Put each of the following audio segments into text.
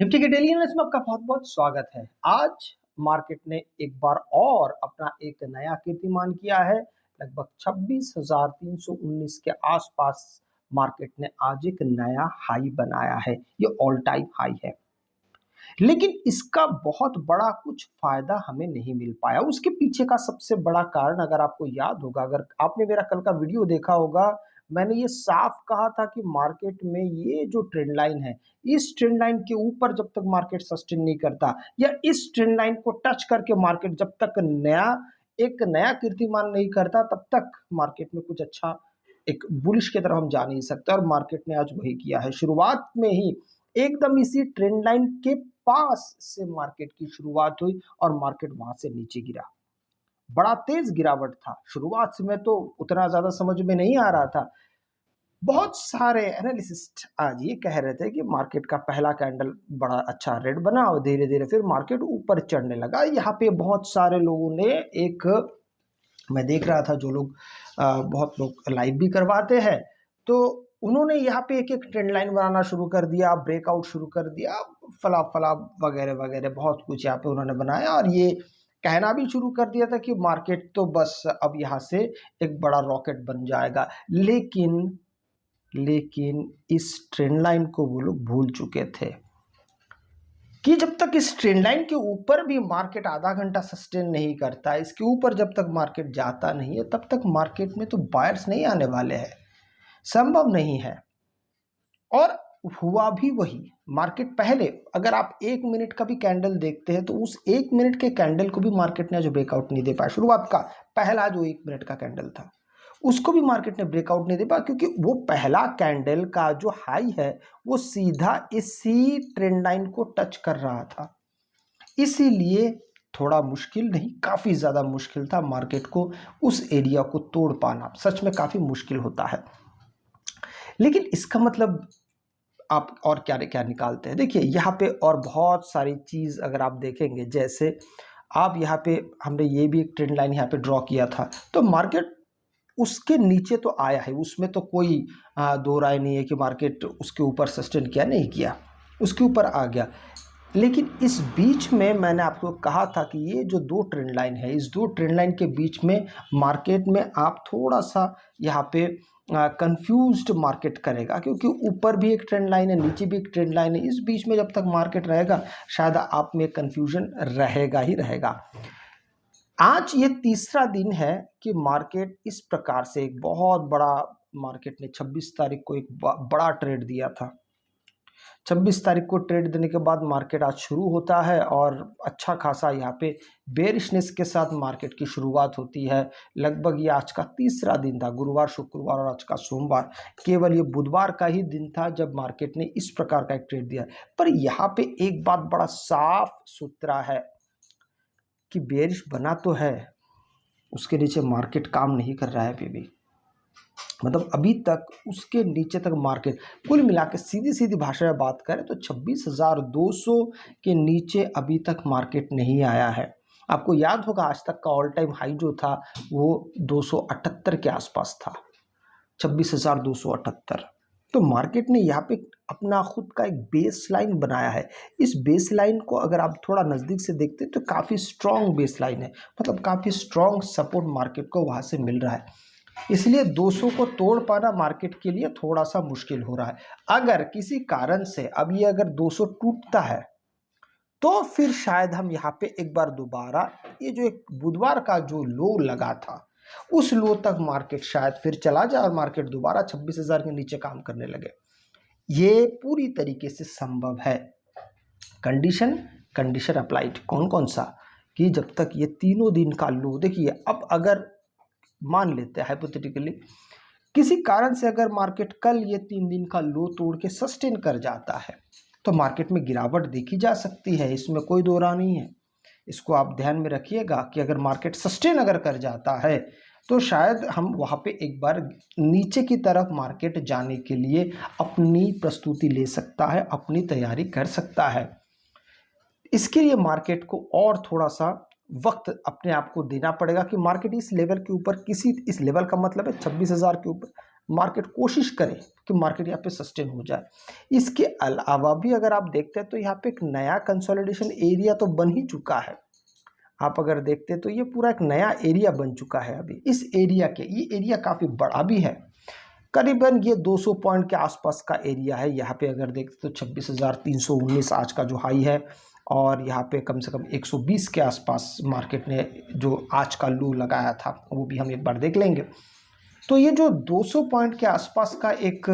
Nifty के daily analysis में आपका बहुत बहुत स्वागत है। आज मार्केट ने एक बार और अपना एक नया कीर्तिमान किया है। लगभग 26,319 के आसपास मार्केट ने आज एक नया हाई बनाया है। ये ऑल टाइम हाई है, लेकिन इसका बहुत बड़ा कुछ फायदा हमें नहीं मिल पाया। उसके पीछे का सबसे बड़ा कारण, अगर आपको याद होगा, अगर आपने मेरा कल का वीडियो देखा होगा, मैंने ये साफ कहा था कि मार्केट में ये जो ट्रेंड लाइन है, इस ट्रेंड लाइन के ऊपर जब तक मार्केट सस्टेन नहीं करता या इस ट्रेंड लाइन को टच करके मार्केट जब तक एक नया कीर्तिमान नहीं करता, तब तक मार्केट में कुछ अच्छा एक बुलिश की तरफ हम जा नहीं सकते। और मार्केट ने आज वही किया है। शुरुआत में ही एकदम इसी ट्रेंड लाइन के पास से मार्केट की शुरुआत हुई और मार्केट वहां से नीचे गिरा। बड़ा तेज गिरावट था। शुरुआत में तो उतना ज्यादा समझ में नहीं आ रहा था। बहुत सारे एनालिसिस्ट आज ये कह रहे थे कि मार्केट का पहला कैंडल बड़ा अच्छा रेड बना और धीरे धीरे फिर मार्केट ऊपर चढ़ने लगा। यहाँ पे बहुत सारे लोगों ने एक, मैं देख रहा था जो लोग बहुत लोग लाइव भी करवाते हैं, तो उन्होंने यहाँ पे एक एक ट्रेंड लाइन बनाना शुरू कर दिया, ब्रेकआउट शुरू कर दिया, फला फला वगैरह वगैरह बहुत कुछ यहाँ पे उन्होंने बनाया और ये कहना भी शुरू कर दिया था कि मार्केट तो बस अब यहाँ से एक बड़ा रॉकेट बन जाएगा। लेकिन इस ट्रेंड लाइन को वो लोग भूल चुके थे कि जब तक इस ट्रेंड लाइन के ऊपर भी मार्केट आधा घंटा सस्टेन नहीं करता, इसके ऊपर जब तक मार्केट जाता नहीं है, तब तक मार्केट में तो बायर्स नहीं आने वाले हैं, संभव नहीं है। और हुआ भी वही। मार्केट पहले, अगर आप 1 मिनट का भी कैंडल देखते हैं, तो उस 1 मिनट के कैंडल को भी मार्केट ने जो ब्रेकआउट नहीं दे पाया। शुरुआत का पहला जो 1 मिनट का कैंडल था, उसको भी मार्केट ने ब्रेकआउट नहीं दे पाया, क्योंकि वो पहला कैंडल का जो हाई है वो सीधा इसी ट्रेंड लाइन को टच कर रहा था। इसीलिए थोड़ा मुश्किल नहीं, काफी ज्यादा मुश्किल था मार्केट को उस एरिया को तोड़ पाना। सच में काफी मुश्किल होता है। लेकिन इसका मतलब आप और क्या क्या निकालते हैं? देखिए यहाँ पे और बहुत सारी चीज अगर आप देखेंगे, जैसे आप यहाँ पे, हमने ये भी एक ट्रेंड लाइन यहाँ पे ड्रॉ किया था, तो मार्केट उसके नीचे तो आया है, उसमें तो कोई दो राय नहीं है कि मार्केट उसके ऊपर सस्टेन किया नहीं किया, उसके ऊपर आ गया। लेकिन इस बीच में मैंने आपको कहा था कि ये जो दो ट्रेंड लाइन है, इस दो ट्रेंड लाइन के बीच में मार्केट में आप थोड़ा सा यहाँ पे कंफ्यूज्ड मार्केट करेगा, क्योंकि ऊपर भी एक ट्रेंड लाइन है, नीचे भी एक ट्रेंड लाइन है। इस बीच में जब तक मार्केट रहेगा, शायद आप में कंफ्यूजन रहेगा ही रहेगा। आज ये तीसरा दिन है कि मार्केट इस प्रकार से एक बहुत बड़ा, मार्केट ने 26 तारीख को एक बड़ा ट्रेड दिया था। 26 तारीख को ट्रेड देने के बाद मार्केट आज शुरू होता है और अच्छा खासा यहाँ पे बेरिशनेस के साथ मार्केट की शुरुआत होती है। लगभग ये आज का तीसरा दिन था, गुरुवार, शुक्रवार और आज का सोमवार। केवल ये बुधवार का ही दिन था जब मार्केट ने इस प्रकार का एक ट्रेड दिया। पर यहाँ पे एक बात बड़ा साफ सुथरा है कि बेरिश बना तो है, उसके नीचे मार्केट काम नहीं कर रहा है अभी भी। मतलब अभी तक उसके नीचे तक मार्केट, कुल मिला के सीधी सीधी भाषा में बात करें तो 26,200 के नीचे अभी तक मार्केट नहीं आया है। आपको याद होगा आज तक का ऑल टाइम हाई जो था वो 278 के आसपास था, 26,278। तो मार्केट ने यहाँ पे अपना खुद का एक बेस लाइन बनाया है। इस बेस लाइन को अगर आप थोड़ा नज़दीक से देखते हैं तो काफ़ी स्ट्रॉन्ग बेस लाइन है, मतलब काफ़ी स्ट्रॉन्ग सपोर्ट मार्केट को वहाँ से मिल रहा है। इसलिए 200 को तोड़ पाना मार्केट के लिए थोड़ा सा मुश्किल हो रहा है। अगर किसी कारण से अब ये अगर 200 टूटता है, तो फिर शायद हम यहाँ पे एक बार दोबारा, ये जो एक बुधवार का जो लो लगा था, उस लो तक मार्केट शायद फिर चला जाए और मार्केट दोबारा 26,000 के नीचे काम करने लगे। ये पूरी तरीके से संभव है। कंडीशन अप्लाइड कौन कौन सा, कि जब तक ये तीनों दिन का लो, देखिए अब अगर मान लेते हैं हाइपोथेटिकली, किसी कारण से अगर मार्केट कल ये 3 दिन का लो तोड़ के सस्टेन कर जाता है, तो मार्केट में गिरावट देखी जा सकती है, इसमें कोई दो राय नहीं है। इसको आप ध्यान में रखिएगा कि अगर मार्केट सस्टेन अगर कर जाता है, तो शायद हम वहाँ पे एक बार नीचे की तरफ मार्केट जाने के लिए अपनी प्रस्तुति ले सकता है, अपनी तैयारी कर सकता है। इसके लिए मार्केट को और थोड़ा सा वक्त अपने आप को देना पड़ेगा कि मार्केट इस लेवल के ऊपर, इस लेवल का मतलब है 26,000 के ऊपर मार्केट कोशिश करे कि मार्केट यहाँ पे सस्टेन हो जाए। इसके अलावा भी अगर आप देखते हैं तो यहाँ पे एक नया कंसोलिडेशन एरिया तो बन ही चुका है। आप अगर देखते हैं तो ये पूरा एक नया एरिया बन चुका है। अभी इस एरिया के ये एरिया काफ़ी बड़ा भी है, करीबन ये 200 पॉइंट के आसपास का एरिया है। यहाँ पे अगर देखते तो 26,319 आज का जो हाई है, और यहाँ पे कम से कम 120 के आसपास मार्केट ने जो आज का लो लगाया था वो भी हम एक बार देख लेंगे। तो ये जो 200 पॉइंट के आसपास का एक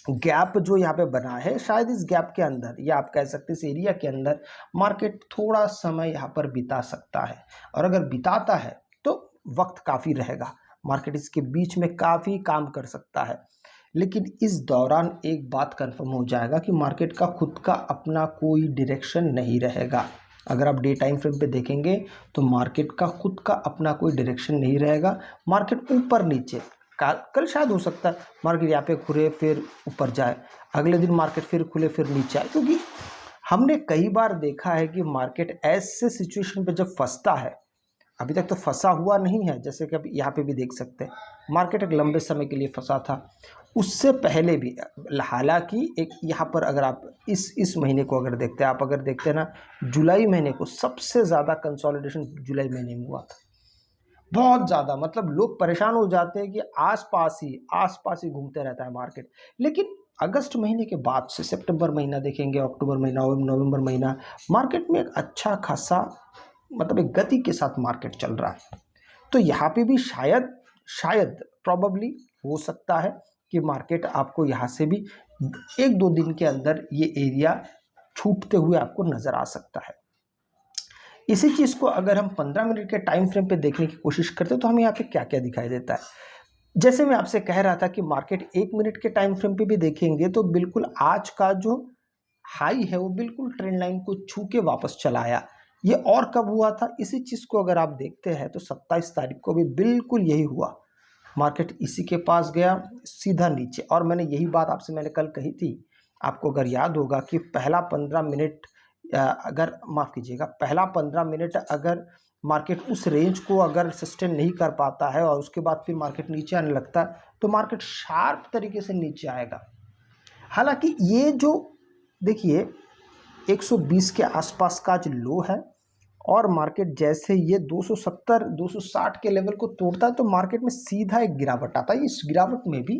गैप जो यहाँ पे बना है, शायद इस गैप के अंदर या आप कह सकते हैं इस एरिया के अंदर मार्केट थोड़ा समय यहाँ पर बिता सकता है। और अगर बिताता है तो वक्त काफ़ी रहेगा, मार्केट इसके बीच में काफ़ी काम कर सकता है। लेकिन इस दौरान एक बात कंफर्म हो जाएगा कि मार्केट का खुद का अपना कोई डायरेक्शन नहीं रहेगा। अगर आप डे टाइम फ्रेम पे देखेंगे तो मार्केट का खुद का अपना कोई डायरेक्शन नहीं रहेगा। मार्केट ऊपर नीचे, कल शायद हो सकता है मार्केट यहाँ पे खुले फिर ऊपर जाए, अगले दिन मार्केट फिर खुले फिर नीचे आए, क्योंकि हमने कई बार देखा है कि मार्केट ऐसे सिचुएशन पे जब फंसता है, अभी तक तो फंसा हुआ नहीं है, जैसे कि अभी यहाँ पे भी देख सकते हैं मार्केट एक लंबे समय के लिए फंसा था। उससे पहले भी, हालांकि एक यहाँ पर अगर आप इस महीने को अगर देखते हैं, आप अगर देखते हैं ना, जुलाई महीने को सबसे ज़्यादा कंसोलिडेशन जुलाई महीने में हुआ था, बहुत ज़्यादा। मतलब लोग परेशान हो जाते हैं कि आसपास ही घूमते रहता है मार्केट। लेकिन अगस्त महीने के बाद से सितंबर महीना देखेंगे, अक्टूबर महीना, नवंबर महीना, मार्केट में एक अच्छा खासा मतलब एक गति के साथ मार्केट चल रहा है। तो यहाँ पे भी शायद प्रॉबेबली हो सकता है कि मार्केट आपको यहाँ से भी 1-2 दिन के अंदर ये एरिया छूटते हुए आपको नज़र आ सकता है। इसी चीज़ को अगर हम 15 मिनट के टाइम फ्रेम पे देखने की कोशिश करते हैं तो हमें यहाँ पे क्या क्या दिखाई देता है। जैसे मैं आपसे कह रहा था कि मार्केट 1 मिनट के टाइम फ्रेम पे भी देखेंगे तो बिल्कुल आज का जो हाई है वो बिल्कुल ट्रेंड लाइन को छू के वापस चला आया। ये और कब हुआ था, इसी चीज़ को अगर आप देखते हैं तो 27 तारीख को भी बिल्कुल यही हुआ। मार्केट इसी के पास गया सीधा नीचे, और मैंने यही बात आपसे मैंने कल कही थी, आपको अगर याद होगा कि पहला 15 मिनट अगर माफ़ कीजिएगा, पहला 15 मिनट अगर मार्केट उस रेंज को अगर सस्टेन नहीं कर पाता है और उसके बाद फिर मार्केट नीचे आने लगता है तो मार्केट शार्प तरीके से नीचे आएगा। हालांकि ये जो देखिए 120 के आसपास का जो लो है, और मार्केट जैसे ये 270 260 के लेवल को तोड़ता है तो मार्केट में सीधा एक गिरावट आता है। इस गिरावट में भी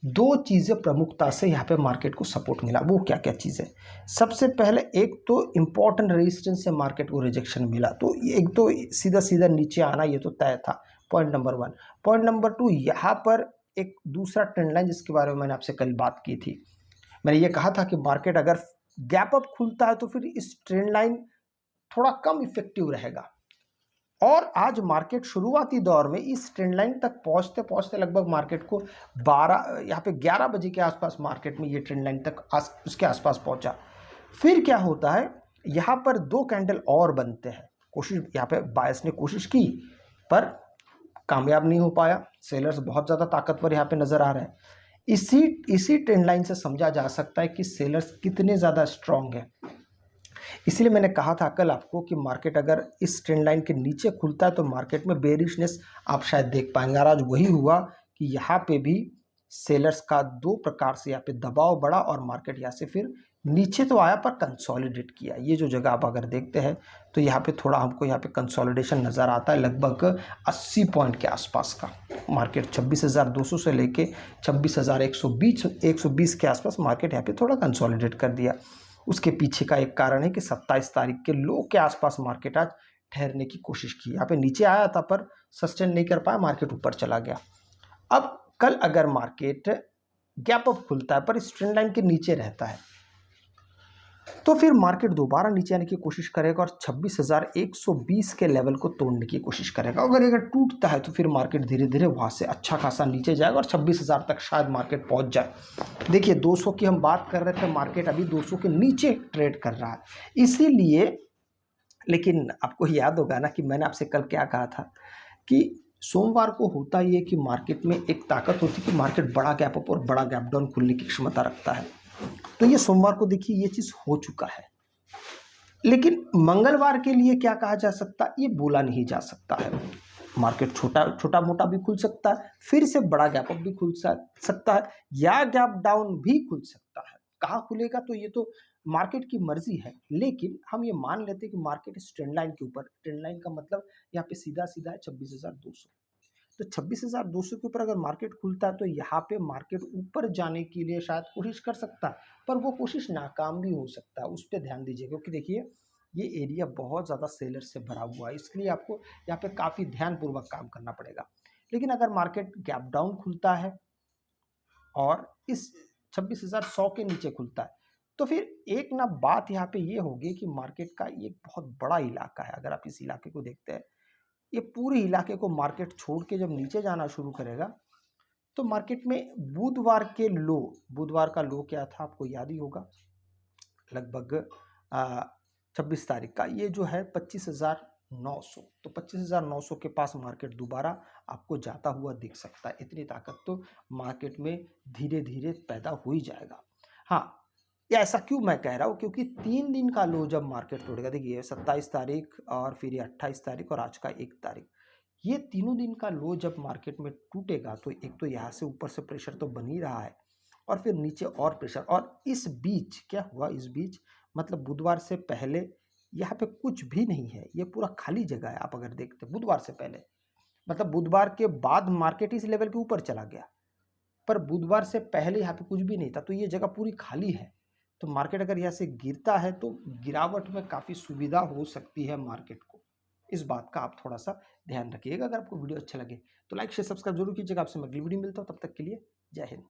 2 चीज़ें प्रमुखता से यहाँ पे मार्केट को सपोर्ट मिला। वो क्या क्या चीज़ें, सबसे पहले एक तो इम्पॉर्टेंट रेजिस्टेंस से मार्केट को रिजेक्शन मिला, तो एक तो सीधा नीचे आना ये तो तय था, पॉइंट नंबर 1। पॉइंट नंबर 2, यहाँ पर एक दूसरा ट्रेंड लाइन जिसके बारे में मैंने आपसे कल बात की थी। मैंने ये कहा था कि मार्केट अगर गैप अप खुलता है तो फिर इस ट्रेंड लाइन थोड़ा कम इफेक्टिव रहेगा। और आज मार्केट शुरुआती दौर में इस ट्रेंड लाइन तक पहुंचते पहुंचते लगभग मार्केट को 11 बजे के आसपास मार्केट में ये ट्रेंड लाइन तक उसके आसपास पहुंचा। फिर क्या होता है, यहाँ पर 2 कैंडल और बनते हैं। कोशिश यहाँ पे बायर्स ने कोशिश की पर कामयाब नहीं हो पाया। सेलर्स बहुत ज़्यादा ताकतवर यहाँ पे नज़र आ रहे हैं। इसी ट्रेंड लाइन से समझा जा सकता है कि सेलर्स कितने ज़्यादा स्ट्रांग है। इसलिए मैंने कहा था कल आपको कि मार्केट अगर इस ट्रेंड लाइन के नीचे खुलता है तो मार्केट में बेरिशनेस आप शायद देख पाएंगे। और आज वही हुआ कि यहाँ पे भी सेलर्स का 2 प्रकार से यहाँ पे दबाव बढ़ा और मार्केट यहाँ से फिर नीचे तो आया पर कंसोलिडेट किया। ये जो जगह आप अगर देखते हैं तो यहाँ पे थोड़ा हमको यहाँ पे कंसोलिडेशन नज़र आता है, लगभग 80 पॉइंट के आसपास का। मार्केट 26,200 से लेके 26,120 के आसपास मार्केट यहाँ पे थोड़ा कंसोलिडेट कर दिया। उसके पीछे का एक कारण है कि 27 तारीख के लो के आसपास मार्केट आज ठहरने की कोशिश की। यहाँ पे नीचे आया था पर सस्टेन नहीं कर पाया, मार्केट ऊपर चला गया। अब कल अगर मार्केट गैप अप खुलता है पर इस ट्रेंड लाइन के नीचे रहता है तो फिर मार्केट दोबारा नीचे आने की कोशिश करेगा और 26,120 के लेवल को तोड़ने की कोशिश करेगा। अगर टूटता है तो फिर मार्केट धीरे धीरे वहाँ से अच्छा खासा नीचे जाएगा और 26,000 तक शायद मार्केट पहुँच जाए। देखिए 200 की हम बात कर रहे थे, मार्केट अभी 200 के नीचे ट्रेड कर रहा है। इसीलिए, लेकिन आपको याद होगा ना कि मैंने आपसे कल क्या कहा था कि सोमवार को होता ये कि मार्केट में एक ताकत होती है कि मार्केट बड़ा गैप अप और बड़ा गैप डाउन खुलने की क्षमता रखता है। तो ये सोमवार को देखिए ये चीज़ हो चुका है। लेकिन मंगलवार के लिए क्या कहा जा सकता, ये बोला नहीं जा सकता है। मार्केट छोटा छोटा मोटा भी खुल सकता है, फिर से बड़ा गैप अप भी खुल सकता है, या गैप डाउन भी खुल सकता है। कहाँ खुलेगा तो ये तो मार्केट की मर्जी है, लेकिन हम ये मान लेते हैं कि मार्केट इस ट्रेंड लाइन के ऊपर, ट्रेंड लाइन का मतलब यहाँ पे सीधा सीधा है 26,200। तो 26,200 के ऊपर अगर मार्केट खुलता है तो यहाँ पे मार्केट ऊपर जाने के लिए शायद कोशिश कर सकता है, पर वो कोशिश नाकाम भी हो सकता है। उस पर ध्यान दीजिए, क्योंकि देखिए ये एरिया बहुत ज़्यादा सेलर से भरा हुआ है, इसलिए आपको यहाँ पे काफ़ी ध्यानपूर्वक काम करना पड़ेगा। लेकिन अगर मार्केट गैप डाउन खुलता है और इस 26,100 के नीचे खुलता है, तो फिर एक ना बात यहाँ पे ये होगी कि मार्केट का ये बहुत बड़ा इलाका है। अगर आप इस इलाके को देखते हैं, ये पूरे इलाके को मार्केट छोड़ के जब नीचे जाना शुरू करेगा, तो मार्केट में बुधवार का लो क्या था आपको याद ही होगा, लगभग 26 तारीख का, ये जो है 25,900। तो 25,900 के पास मार्केट दोबारा आपको जाता हुआ दिख सकता है। इतनी ताकत तो मार्केट में धीरे धीरे पैदा हो ही जाएगा। हाँ, ये ऐसा क्यों मैं कह रहा हूँ, क्योंकि 3 दिन का लो जब मार्केट तोड़ेगा, देखिए 27 तारीख और फिर ये 28 तारीख और आज का 1 तारीख, ये तीनों दिन का लो जब मार्केट में टूटेगा तो एक तो यहाँ से ऊपर से प्रेशर तो बन ही रहा है, और फिर नीचे और प्रेशर, और इस बीच क्या हुआ, इस बीच मतलब बुधवार से पहले यहाँ पे कुछ भी नहीं है, ये पूरा खाली जगह है। आप अगर देखते बुधवार से पहले, मतलब बुधवार के बाद मार्केट इस लेवल के ऊपर चला गया, पर बुधवार से पहले यहाँ पे कुछ भी नहीं था, तो ये जगह पूरी खाली है। तो मार्केट अगर यहाँ से गिरता है तो गिरावट में काफ़ी सुविधा हो सकती है मार्केट को। इस बात का आप थोड़ा सा ध्यान रखिएगा। अगर आपको वीडियो अच्छा लगे तो लाइक शेयर सब्सक्राइब जरूर कीजिएगा। आपसे मैं अगली वीडियो मिलता हूँ, तब तक के लिए जय हिंद।